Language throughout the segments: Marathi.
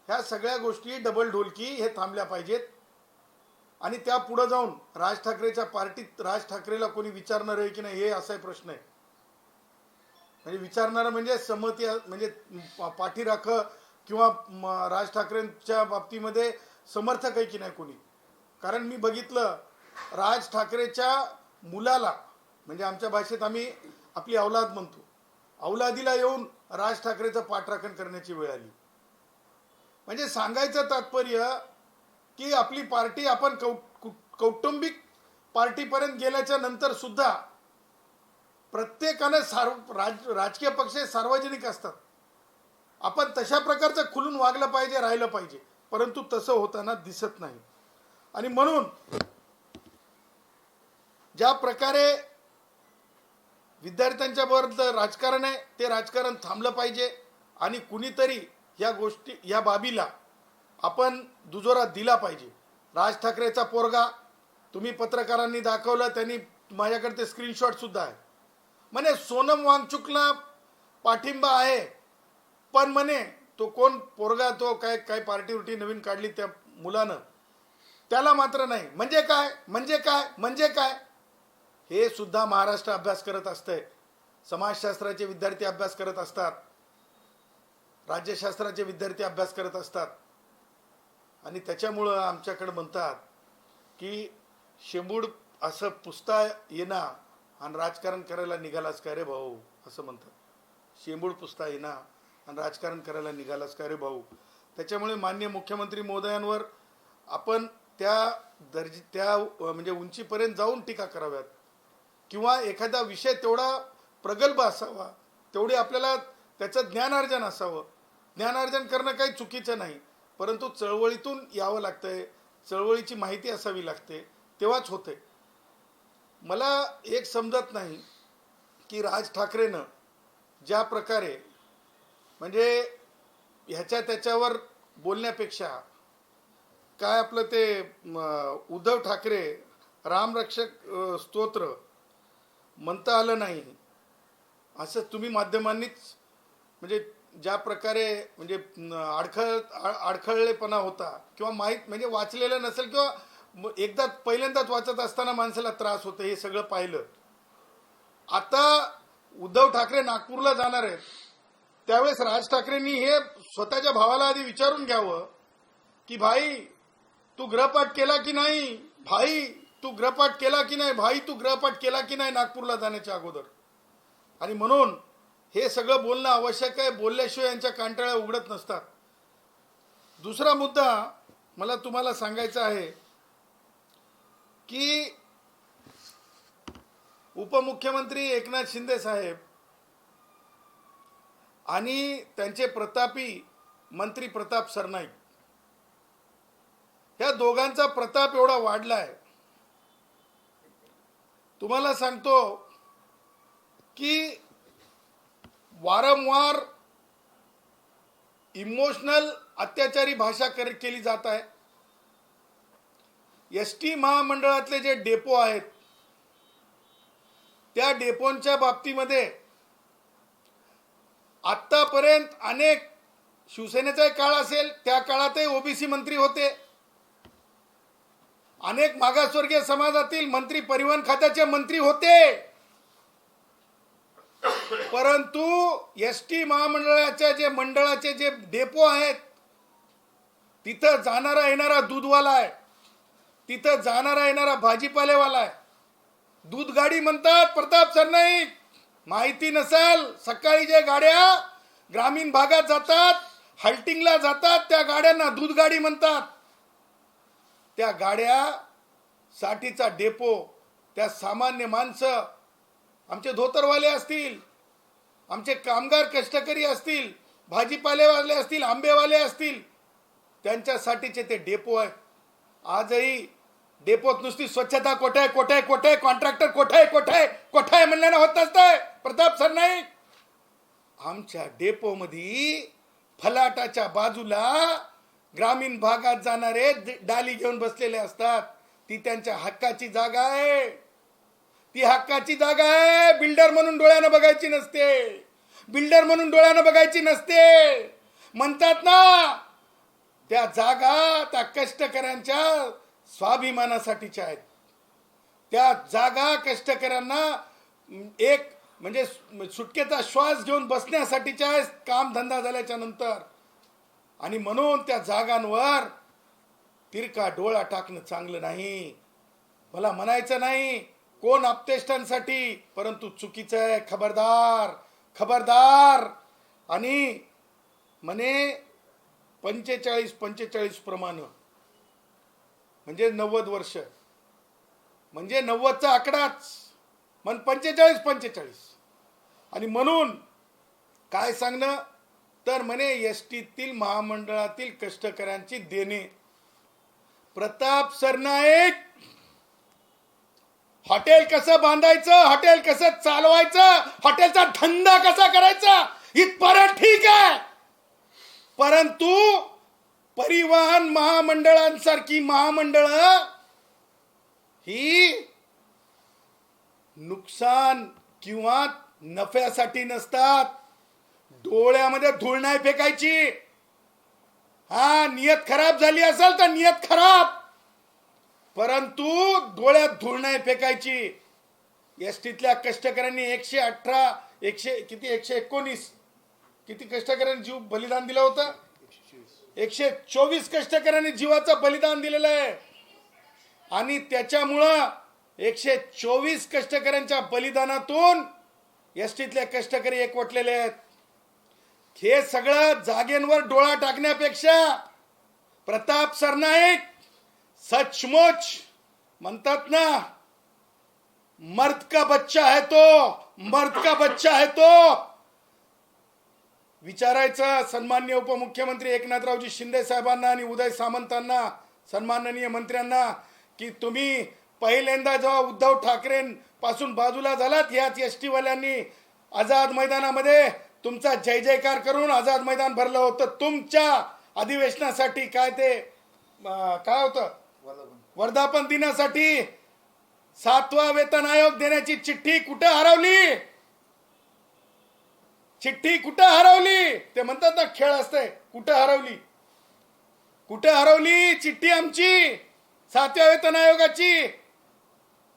ह्या सगळ्या गोष्टी डबल ढोलकी हे थांबल्या पाहिजेत आणि त्या पुढे जाऊन राज ठाकरेच्या पार्टीत राज ठाकरेला कोणी विचारणार आहे की नाही हे असा प्रश्न आहे. म्हणजे विचारणारा म्हणजे संमती म्हणजे पाठीराख किंवा राज ठाकरेंच्या बाबतीमध्ये समर्थक आहे की नाही कोणी. कारण मी बघितलं राज ठाकरेच्या मुलाला म्हणजे आमच्या भाषेत आम्ही आपली औलाद म्हणतो, औलादीला येऊन राज ठाकरेचं पाठराखण करण्याची वेळ आली. म्हणजे सांगायचं तात्पर्य की आपली पार्टी आपण कौटुंबिक पार्टीपर्यंत गेल्याच्या नंतर सुद्धा प्रत्येकाने राजकीय पक्ष सार्वजनिक असतात. आपण तशा प्रकारचं खुलून वागलं पाहिजे, राहिलं पाहिजे, परंतु तसं होताना दिसत नाही. आणि म्हणून ज्या प्रकारे विद्यार्थ्यांच्या बरोबर राजकारण आहे ते राजकारण थांबलं पाहिजे आणि कुणीतरी या गोष्टी या बाबीला आपण दुजोरा दिला पाहिजे. राज ठाकरेचा पोरगा तुम्ही पत्रकारांनी दाखवलं, त्यांनी माझ्याकडे ते स्क्रीनशॉट सुद्धा आहे. म्हणे सोनम वांगचुकला पाठिंबा आहे, पण म्हणे तो कोण पोरगा तो काय पार्टी नवीन काढली त्या मुलानं, त्याला मात्र नाही. म्हणजे काय म्हणजे काय म्हणजे काय हे सुद्धा महाराष्ट्र अभ्यास करत असतंय. समाजशास्त्राचे विद्यार्थी अभ्यास करत असतात, राज्यशास्त्राचे विद्यार्थी अभ्यास करत असतात. आणि त्याच्यामुळं आमच्याकडे म्हणतात की शेंबूड असं पुसता येणार आणि राजकारण करायला निघालास का रे भाऊ, असं म्हणतात. शेंबूड पुसता येणार आणि राजकारण करायला निघालास का रे भाऊ. त्याच्यामुळे माननीय मुख्यमंत्री महोदयांवर आपण त्या म्हणजे उंचीपर्यंत जाऊन टीका कराव्यात किंवा एखादा विषय तेवढा प्रगल्भ असावा, तेवढी आपल्याला त्याचं ज्ञानार्जन असावं. ज्ञानार्जन करणं काही चुकीचं नाही, परंतु चळवळीतून यावं लागतंय, चळवळीची माहिती असावी लागते, तेव्हाच होते. मला एक समजत नाही की राज ठाकरेनं ज्या प्रकारे म्हणजे ह्याच्या त्याच्यावर बोलण्यापेक्षा काय आपलं ते उद्धव ठाकरे रामरक्षक स्तोत्र म्हणता आलं नाही असं तुम्ही माध्यमांनीच म्हणजे ज्या प्रकारे म्हणजे अडखळलेपणा होता किंवा माहीत म्हणजे वाचलेलं नसेल किंवा एकदा पहिल्यांदाच वाचत असताना माणसाला त्रास होतो, हे सगळं पाहिलं. आता उद्धव ठाकरे नागपूरला जाणार आहेत, त्यावेळेस राज ठाकरेंनी हे स्वतःच्या भावाला आधी विचारून घ्यावं की भाई तू गृहपाठ केला की नाही, भाई तू गृहपाठ केला की नाही, भाई तू गृहपाठ केला की नाही नागपूरला जाण्याच्या अगोदर. आणि म्हणून हे सगळं बोलणं आवश्यक आहे, बोलल्याशिवाय यांच्या कांटाळ्या उघडत नसतात. दुसरा मुद्दा मला तुम्हाला सांगायचा आहे की उपमुख्यमंत्री एकनाथ शिंदे साहेब आणि त्यांचे प्रतापी मंत्री प्रताप सरनाईक, ह्या दोघांचा प्रताप एवढा वाढलाय. तुम्हाला सांगतो की वारंवार इमोशनल अत्याचारी भाषा केली जात आहे. एसटी महामंडळातले जे डेपो आहेत त्या डेपोंच्या बाबतीमध्ये आतापर्यंत अनेक शिवसेनेचा काळ असेल त्या काळातही ओबीसी मंत्री होते, अनेक मागासवर्गीय समाजातील मंत्री परिवहन खात्याचे मंत्री होते, परंतु एसटी मंडळाचे जे डेपो आहेत तिथं जाणारा येणारा दूधवाला आहे, तिथं जाणारा येणारा भाजीपालेवाला आहे. दूध गाडी म्हणतात प्रताप सरनाईक, माहिती नसेल. सकाळी जे गाड्या ग्रामीण भागात जातात, हल्टिंगला जातात, त्या गाड्यांना दूध गाडी म्हणतात. त्या गाड्या साठीचा डेपो, त्या सामान्य माणसं, आमचे धोतरवाले असतील, आमचे कामगार कष्टकरी असतील, भाजीपालेवाले असतील, आंबेवाले असतील, त्यांच्यासाठीचे ते डेपो आहे. आजही डेपोत नुसती स्वच्छता कोठे कोठे कोठे, कॉन्ट्रॅक्टर कोठे कोठे कोठे म्हणल्यानं होत नसतंय. प्रताप सरनाईक, आमच्या डेपोमध्ये फलाटाच्या बाजूला ग्रामीण भागात जाणारे डाली घेऊन बसलेले असतात. ती त्यांच्या हक्काची जागा आहे, ती हक्काची जागा आहे. बिल्डर म्हणून डोळ्यानं बघायची नसते, बिल्डर म्हणून डोळ्यानं बघायची नसते. म्हणतात ना त्या जागा त्या कष्टकऱ्यांच्या स्वाभिमानासाठीच्या आहेत. त्या जागा कष्टकऱ्यांना एक म्हणजे सुटकेचा श्वास घेऊन बसण्यासाठीच्या आहेत कामधंदा झाल्याच्या नंतर. आणि म्हणून त्या जागांवर तिरका डोळा टाकणं चांगलं नाही. मला म्हणायचं नाही कोण आपतेष्टांसाठी, परंतु चुकीचं आहे. खबरदार खबरदार. आणि म्हणे 45 प्रमाण म्हणजे 90 वर्ष म्हणजे 90चा आकडाच म्हण 45. आणि म्हणून काय सांगणं तर म्हणे एसटीतील महामंडळातील कष्टकऱ्यांची देणे. प्रताप सरनाईक हॉटेल कसं बांधायचं, हॉटेल कसं चालवायचं, हॉटेलचा धंदा कसा करायचा इथपर्यंत ठीक आहे. परंतु परिवहन महामंडळांसारखी महामंडळ ही नुकसान किंवा नफ्यासाठी नसतात. डोळ्यामध्ये धूळ नाही फेकायची. हा नियत खराब झाली असेल तर नियत खराब, परंतु डोळ्यात धूळ नाही फेकायची. एसटीतल्या कष्टकऱ्यांनी 119 किती कष्टकऱ्यांनी जीव बलिदान दिलं होतं. 124 कष्टकऱ्यांनी जीवाचं बलिदान दिलेलं आहे. आणि त्याच्यामुळं 124 कष्टकऱ्यांच्या बलिदानातून एसटीतले कष्टकरी एकवटलेले आहेत. हे सगळं जागेंवर डोळा टाकण्यापेक्षा प्रताप सरनाईक सचमुच म्हणतात ना, मर्द का बच्चा है तो विचारायचं सन्माननीय उपमुख्यमंत्री एकनाथरावजी शिंदे साहेबांना आणि उदय सामंतांना, सन्माननीय मंत्र्यांना, की तुम्ही पहिल्यांदा जेव्हा उद्धव ठाकरे पासून बाजूला झालात, याच एसटी वाल्यांनी आझाद मैदानामध्ये तुमचा जय जयकार करून आझाद मैदान भरलं होतं. तुमच्या अधिवेशनासाठी काय होतं वर्धापन दिनासाठी 7वा वेतन आयोग देण्याची चिठ्ठी कुठे हरवली. ते म्हणतात ना खेळ असते, कुठे हरवली चिठ्ठी आमची 7व्या वेतन आयोगाची.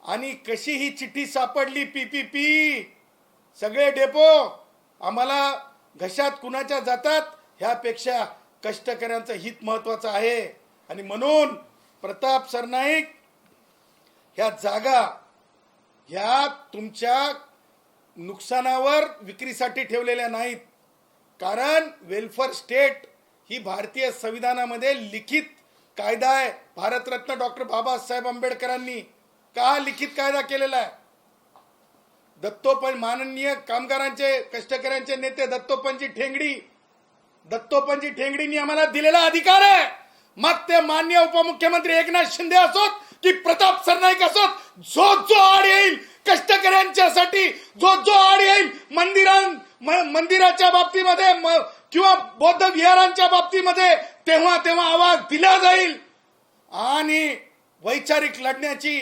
आणि कशी ही चिठ्ठी सापडली PPP. सगळे डेपो आम्हाला घशात कुणाच्या जातात ह्यापेक्षा कष्टकऱ्यांचं हित महत्वाचं आहे. आणि म्हणून प्रताप सरनाईक ह्या जागा ह्या तुमच्या नुकसानावर विक्रीसाठी ठेवलेल्या नाहीत. कारण वेलफेअर स्टेट ही भारतीय संविधानामध्ये लिखित कायदा आहे. भारतरत्न डॉक्टर बाबासाहेब आंबेडकरांनी का लिखित कायदा केलेला आहे. माननीय कामगारांचे कष्टकऱ्यांचे नेते दत्तोपंतजी ठेंगडींनी आम्हाला दिलेला अधिकार आहे. मग ते माननीय उपमुख्यमंत्री एकनाथ शिंदे असोत की प्रताप सरनाईक असोत, जो आड येईल कष्टकऱ्यांच्यासाठी, जो आड येईल मंदिराच्या बाबतीमध्ये किंवा बौद्ध विहारांच्या बाबतीमध्ये, तेव्हा आवाज दिला जाईल. आणि वैचारिक लढण्याची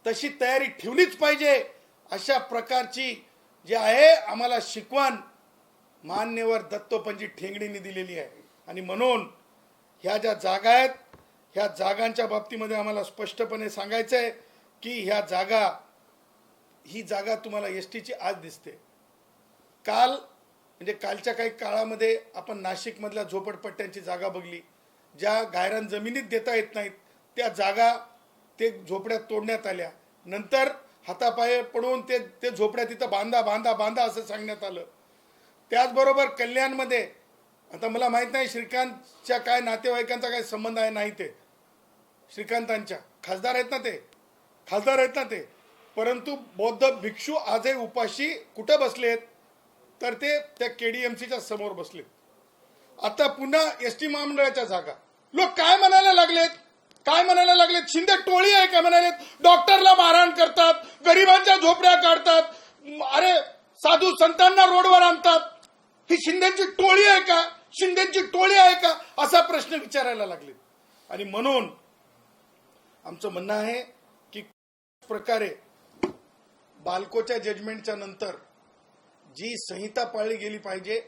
तशी तयारी ठेवलीच पाहिजे. अशा प्रकारची जी आहे आम्हाला शिकवण मान्यवर दत्तोपंतजी ठेंगडींनी दिलेली आहे. आणि म्हणून ह्या ज्या जागा आहेत ह्या जागांच्या बाबतीमध्ये आम्हाला स्पष्टपणे सांगायचं आहे की ही जागा तुम्हाला एसटीची आज दिसते. कालच्या काही काळामध्ये आपण नाशिकमधल्या झोपडपट्ट्यांची जागा बघली, ज्या गायरान जमिनीत देता येत नाहीत त्या जागा ते झोपड्यात तोडण्यात आल्या. नंतर हातापाये पडून ते झोपड्या तिथं बांधा असं सांगण्यात आलं. त्याचबरोबर कल्याणमध्ये, आता मला माहित नाही श्रीकांतच्या काय नातेवाईकांचा काय संबंध आहे, नाही ते श्रीकांतांच्या खासदार आहेत ना ते, परंतु बौद्ध भिक्षू आजही उपाशी कुठं बसलेत तर ते त्या KDMCच्या समोर बसलेत. आता पुन्हा एसटी महामंडळाच्या जागा लोक काय म्हणायला लागलेत, शिंदे टोळी आहे का म्हणालेत. डॉक्टरला मारहाण करतात, गरिबांच्या झोपड्या काढतात, अरे साधू संतांना रोडवर आणतात. ही शिंदेची टोळी आहे का असा प्रश्न विचारायला लागले. आणि म्हणून आमचं म्हणणं आहे की प्रकारे बाल्कोच्या जजमेंटच्या नंतर जी संहिता पाळली गेली पाहिजे,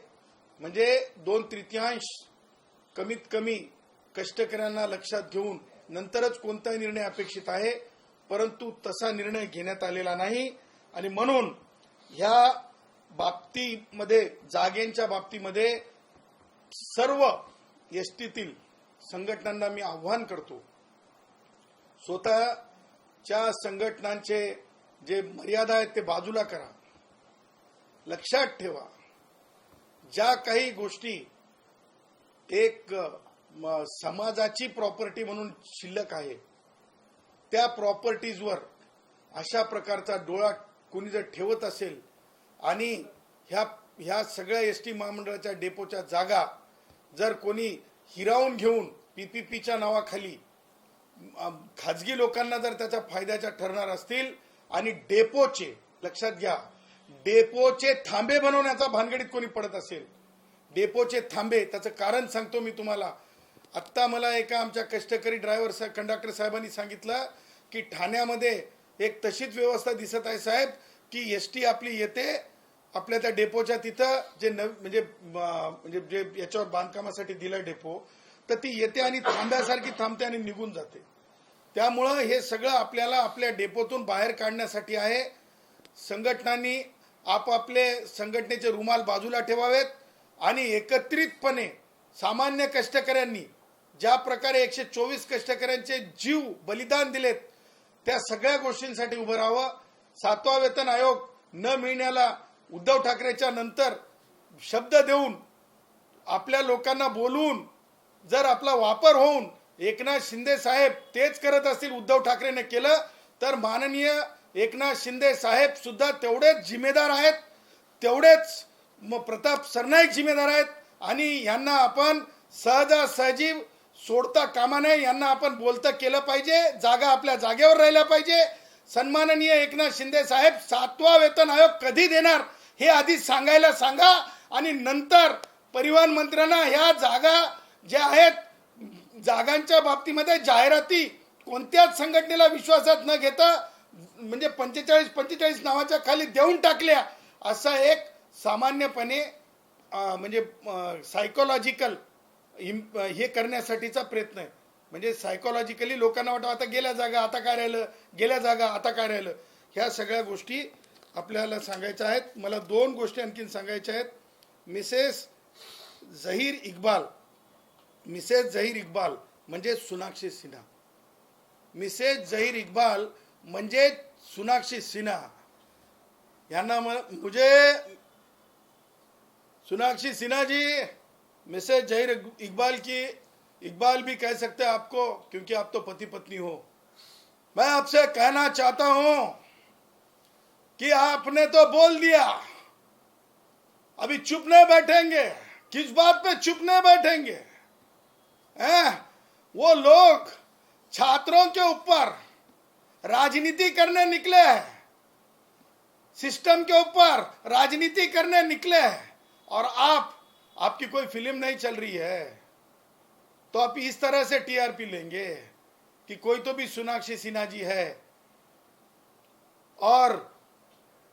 म्हणजे 2/3 कमीत कमी कष्टकऱ्यांना लक्षात घेऊन नंतरच कोणताही निर्णय अपेक्षित आहे, परंतु तसा निर्णय घेण्यात आलेला नाही. आणि म्हणून ह्या बाबतीमध्ये, जागेंच्या बाबतीमध्ये सर्व एसटीतील संघटनांना मी आव्हान करतो, स्वतःच्या संघटनांचे जे मर्यादा आहेत ते बाजूला करा. लक्षात ठेवा, ज्या काही गोष्टी एक समाजाची प्रॉपर्टी म्हणून शिल्लक आहे, त्या प्रॉपर्टीजवर अशा प्रकारचा डोळा कोणी जर ठेवत असेल आणि ह्या सगळ्या एसटी महामंडळाच्या डेपोच्या जागा जर कोणी हिरावून घेऊन पीपीपीच्या नावाखाली खाजगी लोकांना जर त्याच्या फायद्याच्या ठरणार असतील आणि डेपोचे, लक्षात घ्या, डेपोचे थांबे बनवण्याचा भानगडीत कोणी पडत असेल, डेपोचे थांबे, त्याचं कारण सांगतो मी तुम्हाला. आत्ता मला एका आमच्या कष्टकरी ड्रायव्हर कंडक्टर साहेबांनी सांगितलं की ठाण्यामध्ये एक तशीच व्यवस्था दिसत आहे साहेब की एसटी आपली येते आपल्या त्या डेपोच्या तिथं जे म्हणजे जे याच्यावर बांधकामासाठी दिलं डेपो, तर ती येते आणि थांब्यासारखी थांबते आणि निघून जाते. त्यामुळं हे सगळं आपल्याला आपल्या डेपोतून बाहेर काढण्यासाठी आहे. संघटनांनी आपापले संघटनेचे रुमाल बाजूला ठेवावेत आणि एकत्रितपणे सामान्य कष्टकऱ्यांनी ज्या प्रकारे 124 कष्टकऱ्यांचे जीव बलिदान दिलेत त्या सगळ्या गोष्टींसाठी उभं राहावं. 7वा वेतन आयोग न मिळण्याला उद्धव ठाकरेच्या नंतर शब्द देऊन आपल्या लोकांना बोलून जर आपला वापर होऊन एकनाथ शिंदे साहेब तेच करत असतील, उद्धव ठाकरेने केलं, तर माननीय एकनाथ शिंदे साहेब सुद्धा तेवढेच जिम्मेदार आहेत, तेवढेच प्रताप सरनाईक जिम्मेदार आहेत. आणि यांना आपण सहजासहजी सोडता कामा नये, यांना आपण बोलतं केलं पाहिजे, जागा आपल्या जागेवर राहिल्या पाहिजे. सन्माननीय एकनाथ शिंदे साहेब 7वा वेतन आयोग कधी देणार हे आधी सांगायला सांगा आणि नंतर परिवहन मंत्र्यांना ह्या जागा ज्या आहेत, जागांच्या बाबतीमध्ये जाहिराती कोणत्याच संघटनेला विश्वासात न घेता म्हणजे 45 नावाच्या खाली देऊन टाकल्या, असा एक सामान्यपणे म्हणजे सायकोलॉजिकल हे करण्यासाठीचा प्रयत्न आहे. म्हणजे सायकोलॉजिकली लोकांना वाटतं आता गेल्या जागा आता काय राहिलं, गेल्या जागा आता काय राहिलं. ह्या सगळ्या गोष्टी आपल्याला सांगायच्या आहेत. मला 2 गोष्टी आणखीन सांगायच्या आहेत. मिसेस झहीर इक्बाल म्हणजे सोनाक्षी सिन्हा. मिसेस झहीर इक्बाल म्हणजे सोनाक्षी सिन्हा. यांना मुझे सोनाक्षी सिन्हा जी, मिसेस झहीर इकबाल भी कह सकते हैं आपको, क्योंकि आप तो पति पत्नी हो. मैं आपसे कहना चाहता हूं कि आपने तो बोल दिया, अभी चुप नहीं बैठेंगे. किस बात पे चुप नहीं बैठेंगे? वो लोग छात्रों के ऊपर राजनीति करने निकले हैं, सिस्टम के ऊपर राजनीति करने निकले हैं, और आपकी कोई फिल्म नहीं चल रही है तो आप इस तरह से टीआरपी लेंगे कि कोई तो भी सोनाक्षी सिन्हा जी है और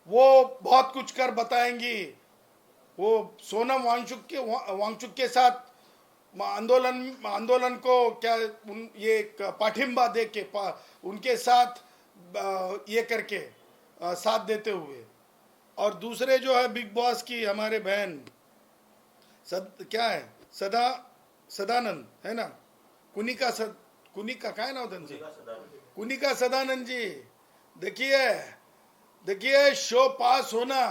वो बहुत कुछ कर बताएंगी. वो सोनम वांगचुक के साथ आंदोलन को क्या ये पाठिंबा दे के उनके साथ ये करके साथ देते हुए, और दूसरे जो है बिग बॉस की हमारे बहन क्या है सदानंद है ना, कुनिका काय नाव त्यांचं, कुनिका सदानंद जी. देखिए शो पास होना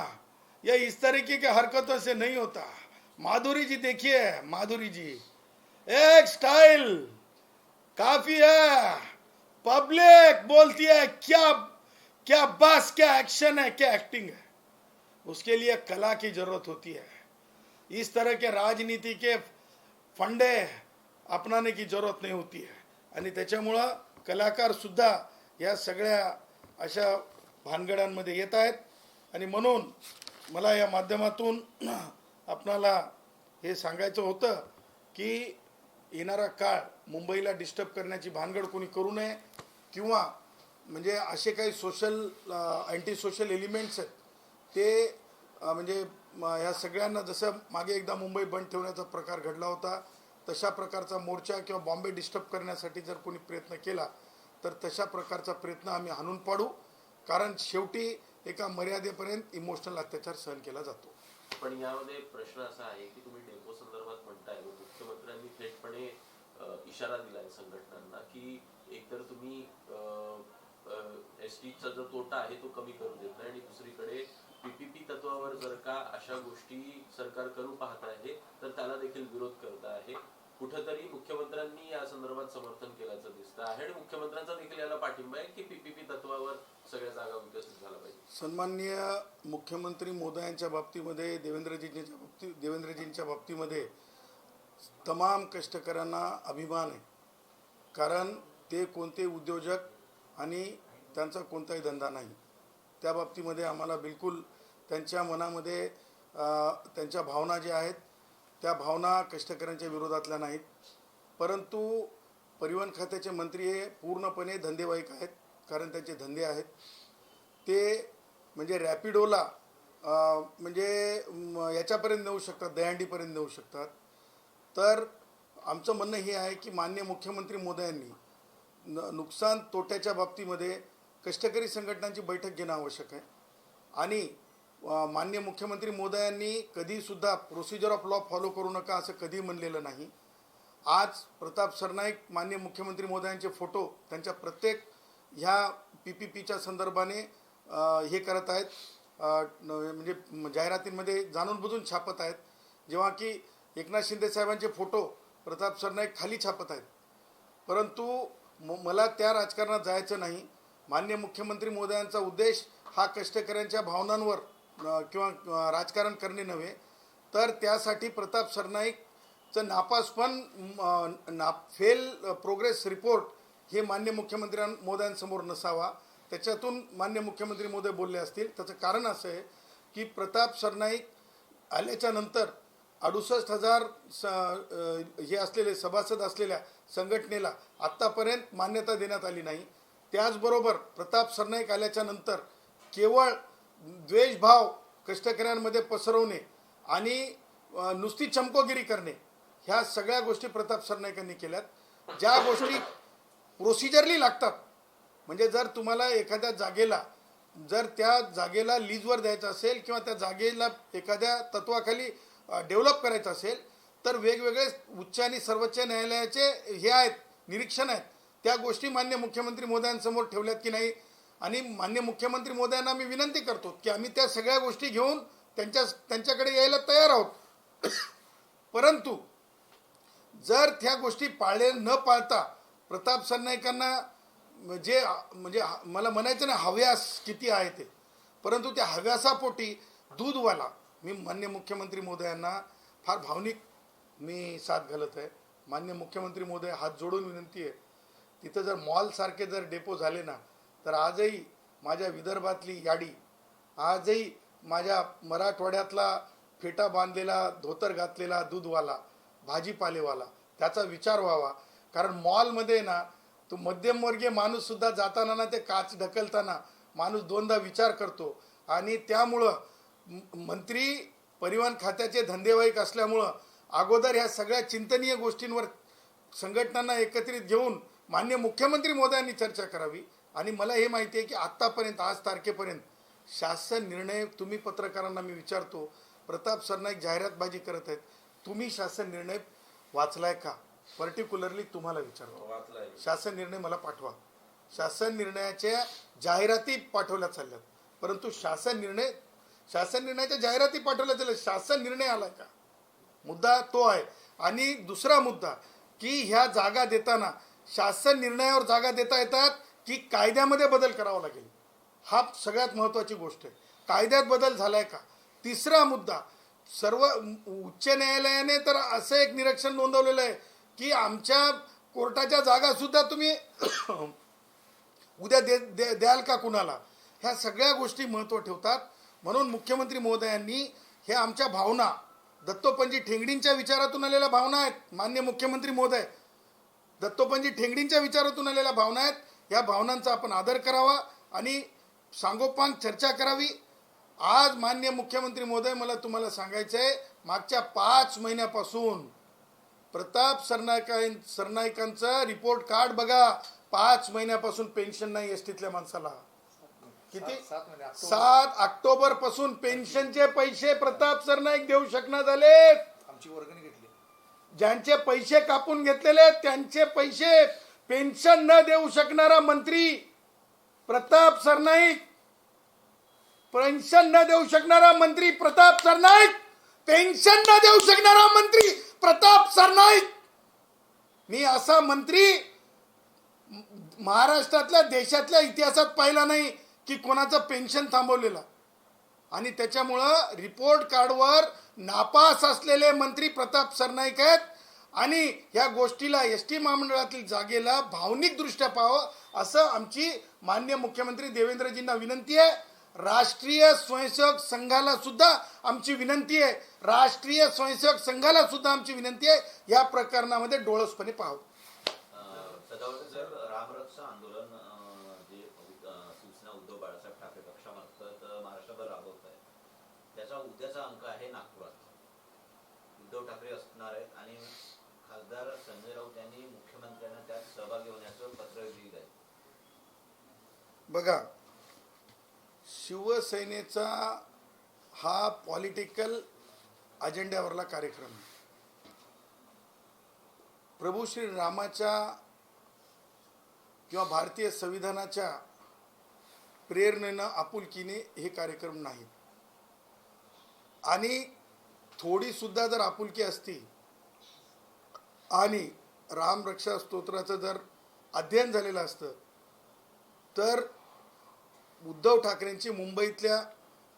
ये इस तरीके की हरकतों से नहीं होता. माधुरी जी देखिए, माधुरी जी एक स्टाइल काफी है, पब्लिक बोलती है क्या बस, क्या एक्शन है, क्या एक्टिंग है. उसके लिए कला की जरूरत होती है. इस तरह के राजनीति के फंडे अपनाने की जरूरत नहीं होती है. आणि त्याच्यामुळं कलाकार सुद्धा या सगळ्या अशा भानगडांमध्ये येत आहेत. आणि म्हणून मला या माध्यमातून आपणाला हे सांगायचं होतं की येणारा काळ मुंबईला डिस्टर्ब करण्याची भानगड कोणी करू नये, किंवा म्हणजे असे काही अँटी सोशल एलिमेंट्स आहेत ते म्हणजे ह्या सगळ्यांना, जसं मागे एकदा मुंबई बंद ठेवण्याचा प्रकार घडला होता तशा प्रकारचा मोर्चा किंवा बॉम्बे डिस्टर्ब करण्यासाठी जर कोणी प्रयत्न केला तर तशा प्रकारचा प्रयत्न आम्ही हाणून पाडू, कारण शेवटी एका मर्यादेपर्यंत इमोशनल अत्याचार सहन केला जातो. पण यामध्ये प्रश्न असा आहे की तुम्ही डेपो संदर्भात म्हणताय, मुख्यमंत्र्यांनी थेटपणे इशारा दिलाय संघटनांना की एकतर तुम्ही एसटीचा जो तोटा आहे तो कमी करू देत नाही आणि दुसरीकडे पीपीपी तत्वावर जर का अशा गोष्टी सरकार करू पाहत आहे तर त्याला देखील विरोध करत आहे. कुठेतरी मुख्यमंत्र्यांनी या संदर्भात समर्थन केल्याचं दिसतं आहे आणि मुख्यमंत्र्यांचा देखील याला पाठिंबा आहे की पीपीपी तत्वावर सगळ्या जागा विकसित झाल्या पाहिजे. सन्माननीय मुख्यमंत्री मोदयांच्या बाबतीमध्ये, देवेंद्रजींच्या बाबतीमध्ये तमाम कष्टकऱ्यांना अभिमान आहे, कारण ते कोणते उद्योजक आणि त्यांचा कोणताही धंदा नाही. त्या बाबतीमध्ये आम्हाला बिलकुल त्यांच्या मनामध्ये त्यांच्या भावना ज्या आहेत त्या भावना कष्टकऱ्यांच्या विरोधातल्या नाहीत. परंतु परिवहन खात्याचे मंत्री हे पूर्णपणे धंदेवाईक आहेत, कारण त्यांचे धंदे आहेत. ते म्हणजे रॅपिडोला म्हणजे याच्यापर्यंत नेऊ शकतात, दहीहंडीपर्यंत नेऊ शकतात. तर आमचं म्हणणं हे आहे की माननीय मुख्यमंत्री मोदयांनी नुकसान तोट्याच्या बाबतीमध्ये कष्टकरी संघटनांची बैठक घेणं आवश्यक आहे. आणि माननीय मुख्यमंत्री मोदयांनी कधीसुद्धा प्रोसिजर ऑफ लॉ फॉलो करू नका असं कधी म्हणलेलं नाही. आज प्रताप सरनाईक माननीय मुख्यमंत्री मोदयांचे फोटो त्यांच्या प्रत्येक ह्या PPPच्या संदर्भाने हे करत आहेत, म्हणजे जाहिरातींमध्ये जाणून बुजून छापत आहेत, जेव्हा की एकनाथ शिंदे साहेबांचे फोटो प्रताप सरनाईक खाली छापत आहेत. परंतु मला त्या राजकारणात जायचं नाही. माननीय मुख्यमंत्री मोदयांचा उद्देश हा कष्टकऱ्यांच्या भावनांवर किंवा राजकारण करणे नव्हे, तर त्यासाठी प्रताप सरनाईकचं नापासपण फेल प्रोग्रेस रिपोर्ट हे माननीय मुख्यमंत्री मोदयांसमोर नसावा. त्याच्यातून माननीय मुख्यमंत्री मोदय बोलले असतील. त्याचं कारण असं आहे की प्रताप सरनाईक आल्याच्या नंतर 68,000 हे असलेले सभासद असलेल्या संघटनेला आत्तापर्यंत मान्यता देण्यात आली नाही. त्याचबरोबर प्रताप सरनाईक आल्याच्या नंतर केवळ द्वेषभाव कष्टकऱ्यांमध्ये पसरवणे आणि नुसती चमकोगिरी करणे, ह्या सगळ्या गोष्टी प्रताप सरनाईकांनी केल्यात. ज्या गोष्टी प्रोसिजरली लागतात, म्हणजे जर तुम्हाला एखाद्या जागेला जर त्या जागेला लीजवर द्यायचं असेल किंवा त्या जागेला एखाद्या तत्वाखाली डेव्हलप करायचं असेल तर वेगवेगळे उच्च आणि सर्वोच्च न्यायालयाचे हे आहेत, निरीक्षण आहेत. त्या गोष्टी मान्य मुख्यमंत्री मोदयांसमोर ठेवल्यात की नाही. आणि मान्य मुख्यमंत्री मोदयांना मी विनंती करतो की आम्ही त्या सगळ्या गोष्टी घेऊन त्यांच्याकडे यायला तयार आहोत. परंतु जर त्या गोष्टी न पाळता प्रताप सरनाईकांना जे म्हणजे मला म्हणायचं नाही हव्यास किती आहे ते, परंतु त्या हव्यासापोटी दूधवाला मी मान्य मुख्यमंत्री मोदयांना फार भावनिक मी साथ घालत आहे. मान्य मुख्यमंत्री मोदय, हात जोडून विनंती आहे, तिथं जर मॉलसारखे जर डेपो झाले ना तर आजही माझ्या विदर्भातली याडी, आजही माझ्या मराठवाड्यातला फेटा बांधलेला धोतर घातलेला दूधवाला, भाजीपालेवाला त्याचा विचार व्हावा. कारण मॉलमध्ये ना तो मध्यमवर्गीय माणूससुद्धा जाताना ना ते काच ढकलताना माणूस दोनदा विचार करतो. आणि त्यामुळं मंत्री परिवहन खात्याचे धंदेवाईक असल्यामुळं अगोदर ह्या सगळ्या चिंतनीय गोष्टींवर संघटनांना एकत्रित घेऊन माननीय मुख्यमंत्री मोदयांनी चर्चा करावी. आणि मला हे माहिती आहे की आत्तापर्यंत आज तारखेपर्यंत शासन निर्णय, तुम्ही पत्रकारांना मी विचारतो, प्रताप सरनाईक जाहिरातबाजी करत आहेत, तुम्ही शासन निर्णय वाचलाय का? पर्टिक्युलरली तुम्हाला विचारतो, शासन निर्णय मला पाठवा. शासन निर्णयाच्या जाहिराती पाठवल्या चालल्यात, परंतु शासन निर्णयाच्या जाहिराती पाठवल्या चालल्या, शासन निर्णय आला का? मुद्दा तो आहे. आणि दुसरा मुद्दा की ह्या जागा देताना शासन निर्णयावर जागा देता येतात की कायद्यामध्ये बदल करावा लागेल, हा सगळ्यात महत्त्वाची गोष्ट आहे. कायद्यात बदल झालाय का? तिसरा मुद्दा, सर्व उच्च न्यायालयाने तर असं एक निरीक्षण नोंदवलेलं आहे की आमच्या कोर्टाच्या जागासुद्धा तुम्ही उद्या द्याल का कुणाला? ह्या सगळ्या गोष्टी महत्त्व ठेवतात. म्हणून मुख्यमंत्री महोदयांनी हे आमच्या भावना, दत्तोपंत ठेंगडींच्या विचारातून आलेल्या भावना आहेत. माननीय मुख्यमंत्री महोदय, दत्तोपंत ठेंगडींच्या विचारातून आलेल्या भावना आहेत. या भावनांचा आपण आदर करावा आणि सांगोपांग चर्चा करावी. आज माननीय मुख्यमंत्री महोदय, मला तुम्हाला सांगायचं आहे, मागच्या 5 महिन्यापासून प्रताप सरनाईकांचा रिपोर्ट कार्ड बघा. 5 महिन्यापासून पेन्शन नाही एसटीतल्या माणसाला. किती? 7 ऑक्टोबर पासून पेन्शनचे पैसे प्रताप सरनाईक देऊ शकणार झालेत. आमची वर्गणी घेतली. ज्यांचे पैसे कापून घेतलेले त्यांचे पैसे पेन्शन न देऊ शकणारा मंत्री प्रताप सरनाईक. पेन्शन न देऊ शकणारा मंत्री प्रताप सरनाईक. पेन्शन न देऊ शकणारा मंत्री प्रताप सरनाईक. मी असा मंत्री महाराष्ट्रातल्या देशातल्या इतिहासात पाहिला नाही की कोणाचं पेन्शन थांबवलेलं. आणि त्याच्यामुळं रिपोर्ट कार्डवर नापास असलेले मंत्री प्रताप सरनाईक आहेत. आणि ह्या गोष्टीला एसटी महामंडळातील जागेला भावनिक दृष्ट्या पाहावं असं आमची माननीय मुख्यमंत्री देवेंद्रजींना विनंती आहे. राष्ट्रीय स्वयंसेवक संघाला सुद्धा आमची विनंती आहे. राष्ट्रीय स्वयंसेवक संघाला सुद्धा आमची विनंती आहे या प्रकरणामध्ये डोळसपणे पाहावं. सर, रामरक्षा आंदोलन जे शिवसेना उद्धव बाळासाहेब ठाकरे पक्षामार्फत महाराष्ट्रभर राबवत आहे, त्याचा उद्याचा अंक आहे नागपुरात. उद्धव ठाकरे असणार आहेत आणि खासदार संजय राऊत यांनी मुख्यमंत्र्यांना त्यात सहभागी होण्याचं पत्र लिहिलं आहे. बघा, शिवसेनेचा हा पॉलिटिकल अजेंड्यावरला कार्यक्रम आहे. प्रभू श्री रामाच्या किंवा भारतीय संविधानाच्या प्रेरणेनं आपुलकीने हे कार्यक्रम नाहीत. आणि थोडी सुद्धा जर आपुलकी असती आणि रामरक्षा स्तोत्राचं जर अध्ययन झालेलं असतं तर उद्धव ठाकरेंची मुंबईतल्या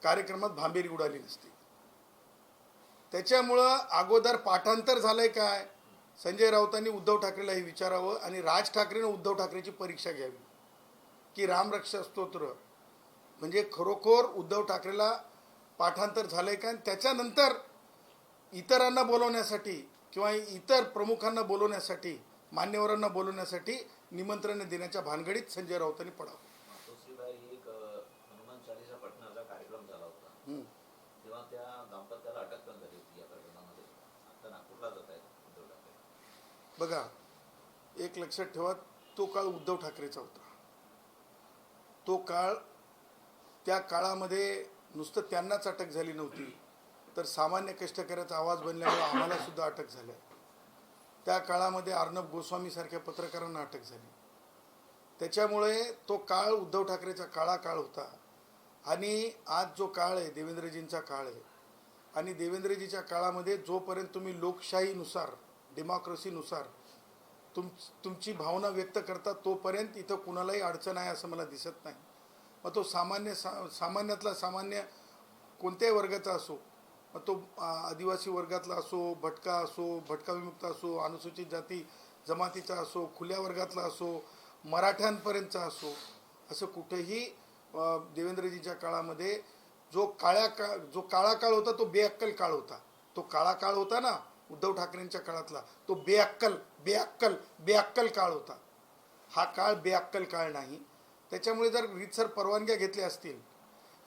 कार्यक्रमात भांबेरी उडाली नसती. त्याच्यामुळं अगोदर पाठांतर झालंय काय, संजय राऊतांनी उद्धव ठाकरेला हे विचारावं आणि राज ठाकरेनं उद्धव ठाकरेची परीक्षा घ्यावी की रामरक्षा स्तोत्र म्हणजे खरोखर उद्धव ठाकरेला पाठांतर झालंय का. आणि त्याच्यानंतर इतरांना बोलवण्यासाठी किंवा इतर प्रमुखांना बोलवण्यासाठी, मान्यवरांना बोलवण्यासाठी निमंत्रण देण्याच्या भानगडीत संजय राऊतांनी पडावं. मातोश्रीबाई, एक हनुमान चालीसा पठणाचा कार्यक्रम झाला होता, तेव्हा त्या दाम्पत्याला अटक पण झाली होती या प्रकरणामध्ये. आता नागपूरला जात आहेत उद्धव ठाकरे. बघा, एक लक्षात ठेवा, तो काळ उद्धव ठाकरेचा होता. तो काळ, त्या काळामध्ये नुसतं त्यांनाच अटक झाली नव्हती तर सामान्य कष्टकऱ्याचा आवाज बनल्यामुळे आम्हाला सुद्धा अटक झाल्या. त्या काळामध्ये अर्णब गोस्वामी सारख्या पत्रकारांना अटक झाली. त्याच्यामुळे तो काळ उद्धव ठाकरेचा काळ होता. आणि आज जो काळ आहे देवेंद्रजींचा काळ आहे. आणि देवेंद्रजीच्या काळामध्ये जोपर्यंत तुम्ही लोकशाहीनुसार, डेमोक्रेसीनुसार तुमची भावना व्यक्त करता तोपर्यंत इथं कुणालाही अडचण आहे असं मला दिसत नाही. मग तो सामान्यातला सामान्य कोणत्याही वर्गाचा असो, मग तो आदिवासी वर्गातला असो, भटका असो, भटका विमुक्त असो, अनुसूचित जाती जमातीचा असो, खुल्या वर्गातला असो, मराठ्यांपर्यंतचा असो, असं कुठेही देवेंद्रजीच्या काळामध्ये जो काळा काळ होता तो बेअक्कल काळ होता. तो काळा काळ होता ना उद्धव ठाकरेंच्या काळातला, तो बेअक्कल काळ होता. हा काळ बेअक्कल काळ नाही. त्याच्यामुळे जर रीतसर परवानग्या घेतल्या असतील,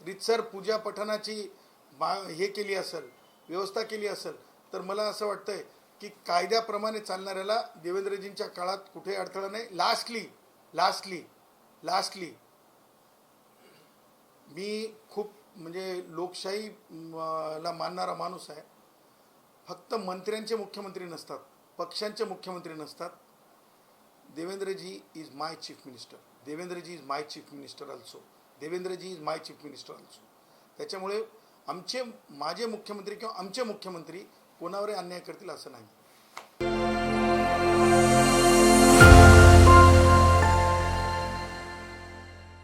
रीतसर पूजा पठणाची हे केली असेल, व्यवस्था केली असेल, तर मला असं वाटतंय की कायद्याप्रमाणे चालणाऱ्याला देवेंद्रजींच्या काळात कुठे अडथळा नाही. लास्टली मी खूप म्हणजे लोकशाहीला मानणारा माणूस आहे. फक्त मंत्र्यांचे मुख्यमंत्री नसतात, पक्षांचे मुख्यमंत्री नसतात. देवेंद्रजी is my chief minister. Devendraji is my chief minister also. त्याच्यामुळे माझे मुख्यमंत्री किंवा आमचे मुख्यमंत्री कोणावरही अन्याय करतील असं नाही.